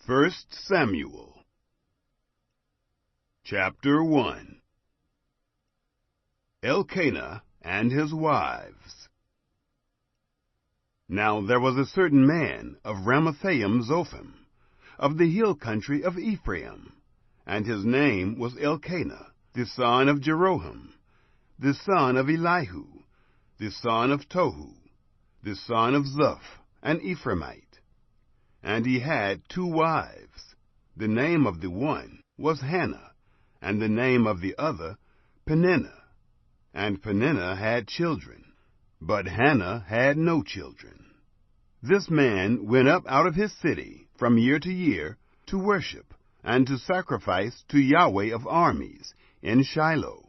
1 Samuel chapter 1. Elkanah and his wives. Now there was a certain man of Ramathaim Zophim, of the hill country of Ephraim, and his name was Elkanah, the son of Jeroham, the son of Elihu, the son of Tohu, the son of Zuph, an Ephraimite. And he had 2 wives. The name of the one was Hannah, and the name of the other Peninnah. And Peninnah had children, but Hannah had no children. This man went up out of his city from year to year to worship and to sacrifice to Yahweh of armies in Shiloh.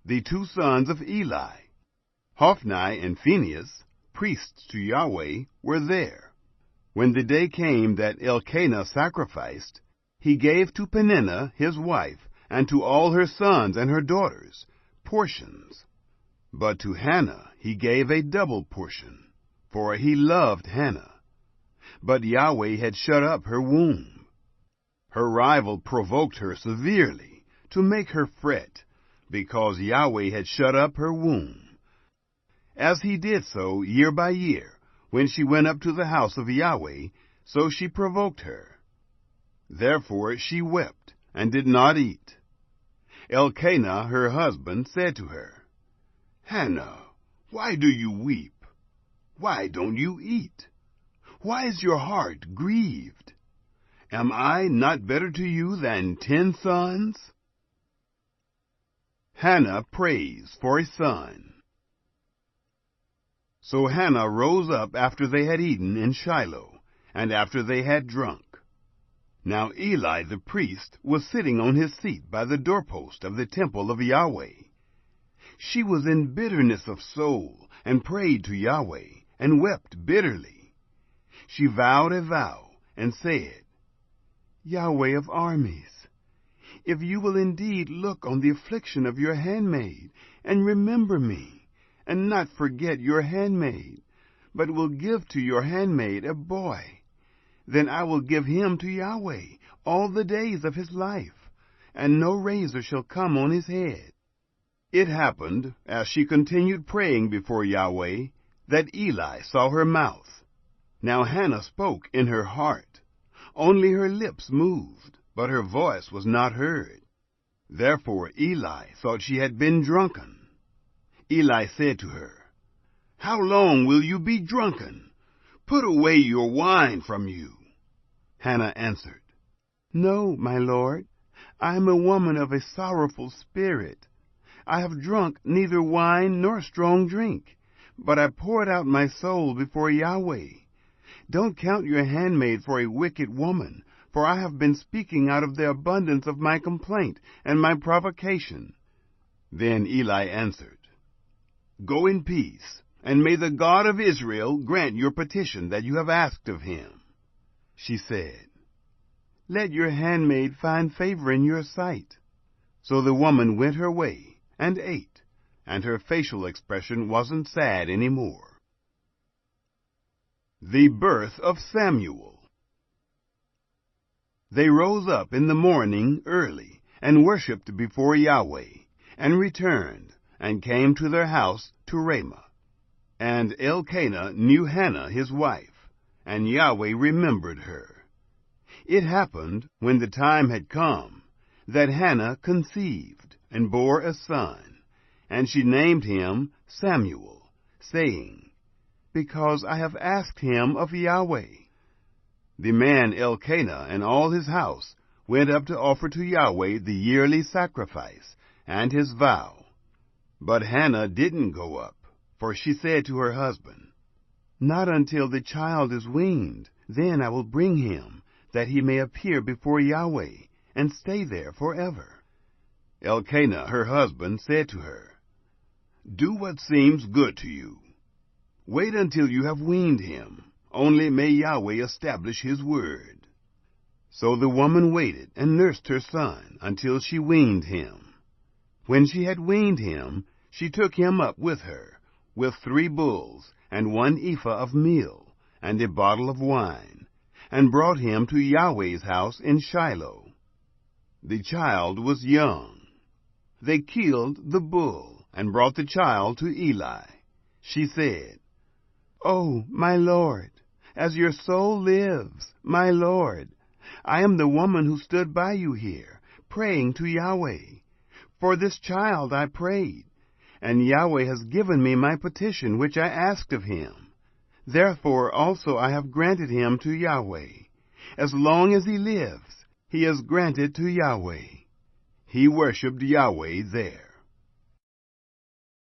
The 2 sons of Eli, Hophni and Phinehas, priests to Yahweh, were there. When the day came that Elkanah sacrificed, he gave to Peninnah his wife, and to all her sons and her daughters, portions. But to Hannah he gave a double portion, for he loved Hannah. But Yahweh had shut up her womb. Her rival provoked her severely to make her fret, because Yahweh had shut up her womb. As he did so year by year, when she went up to the house of Yahweh, so she provoked her. Therefore she wept, and did not eat. Elkanah her husband said to her, Hannah, why do you weep? Why don't you eat? Why is your heart grieved? Am I not better to you than 10 sons? Hannah prays for a son. So Hannah rose up after they had eaten in Shiloh, and after they had drunk. Now Eli the priest was sitting on his seat by the doorpost of the temple of Yahweh. She was in bitterness of soul, and prayed to Yahweh, and wept bitterly. She vowed a vow, and said, Yahweh of armies, if you will indeed look on the affliction of your handmaid, and remember me, and not forget your handmaid, but will give to your handmaid a boy, then I will give him to Yahweh all the days of his life, and no razor shall come on his head. It happened, as she continued praying before Yahweh, that Eli saw her mouth. Now Hannah spoke in her heart. Only her lips moved, but her voice was not heard. Therefore Eli thought she had been drunken. Eli said to her, How long will you be drunken? Put away your wine from you. Hannah answered, No, my lord, I am a woman of a sorrowful spirit. I have drunk neither wine nor strong drink, but I poured out my soul before Yahweh. Don't count your handmaid for a wicked woman, for I have been speaking out of the abundance of my complaint and my provocation. Then Eli answered, Go in peace, and may the God of Israel grant your petition that you have asked of him. She said, Let your handmaid find favor in your sight. So the woman went her way and ate, and her facial expression wasn't sad any more. The birth of Samuel. They rose up in the morning early, and worshipped before Yahweh, and returned, and came to their house to Ramah. And Elkanah knew Hannah his wife, and Yahweh remembered her. It happened, when the time had come, that Hannah conceived, and bore a son, and she named him Samuel, saying, Because I have asked him of Yahweh. The man Elkanah and all his house went up to offer to Yahweh the yearly sacrifice, and his vow. But Hannah didn't go up, for she said to her husband, Not until the child is weaned, then I will bring him, that he may appear before Yahweh, and stay there forever. Elkanah her husband said to her, Do what seems good to you. Wait until you have weaned him, only may Yahweh establish his word. So the woman waited and nursed her son until she weaned him. When she had weaned him, she took him up with her, with 3 bulls, and 1 ephah of meal, and a bottle of wine, and brought him to Yahweh's house in Shiloh. The child was young. They killed the bull and brought the child to Eli. She said, "Oh, my lord, as your soul lives, my lord, I am the woman who stood by you here, praying to Yahweh. For this child I prayed, and Yahweh has given me my petition which I asked of him. Therefore also I have granted him to Yahweh. As long as he lives, he is granted to Yahweh." He worshipped Yahweh there.